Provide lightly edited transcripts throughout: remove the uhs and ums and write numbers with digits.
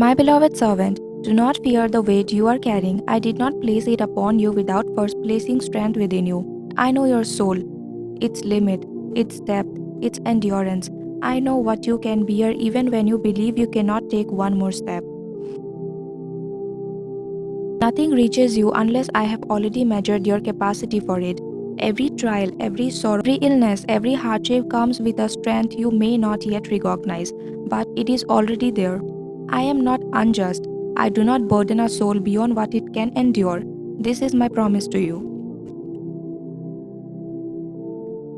My beloved servant, do not fear the weight you are carrying. I did not place it upon you without first placing strength within you. I know your soul, its limit, its depth, its endurance. I know what you can bear even when you believe you cannot take one more step. Nothing reaches you unless I have already measured your capacity for it. Every trial, every sorrow, every illness, every hardship comes with a strength you may not yet recognize, but it is already there. I am not unjust. I do not burden a soul beyond what it can endure. This is my promise to you.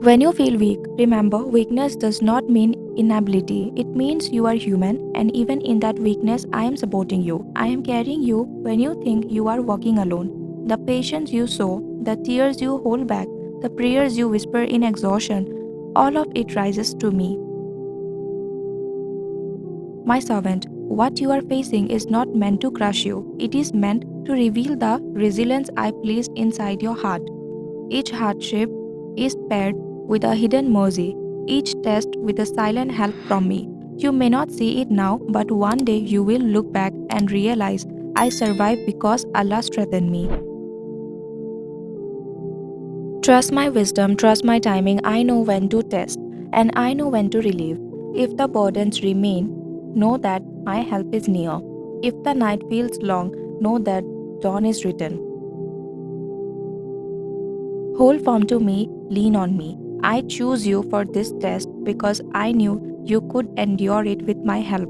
When you feel weak, remember weakness does not mean inability. It means you are human, and even in that weakness, I am supporting you. I am carrying you when you think you are walking alone. The patience you show, the tears you hold back, the prayers you whisper in exhaustion, all of it rises to me. My servant, what you are facing is not meant to crush you, it is meant to reveal the resilience I placed inside your heart. Each hardship is paired with a hidden mercy, each test with a silent help from me. You may not see it now, but one day you will look back and realize I survived because Allah strengthened me. Trust my wisdom, trust my timing. I know when to test and I know when to relieve. If the burdens remain, know that my help is near. If the night feels long, know that dawn is written. Hold firm to me, lean on me. I choose you for this test because I knew you could endure it with my help.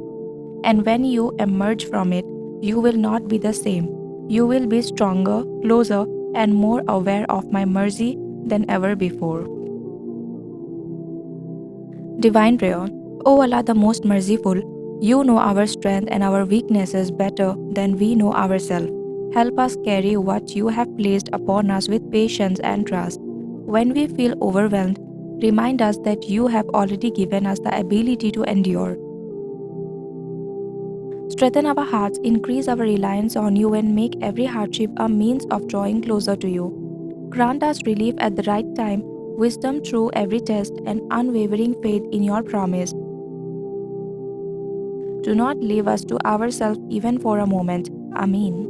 And when you emerge from it, you will not be the same. You will be stronger, closer, and more aware of my mercy than ever before. Divine Prayer. O Allah, the most merciful, you know our strength and our weaknesses better than we know ourselves. Help us carry what you have placed upon us with patience and trust. When we feel overwhelmed, remind us that you have already given us the ability to endure. Strengthen our hearts, increase our reliance on you, and make every hardship a means of drawing closer to you. Grant us relief at the right time, wisdom through every test, and unwavering faith in your promise. Do not leave us to ourselves even for a moment. Ameen.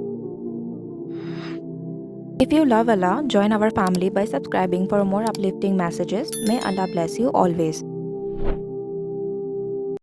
If you love Allah, join our family by subscribing for more uplifting messages. May Allah bless you always.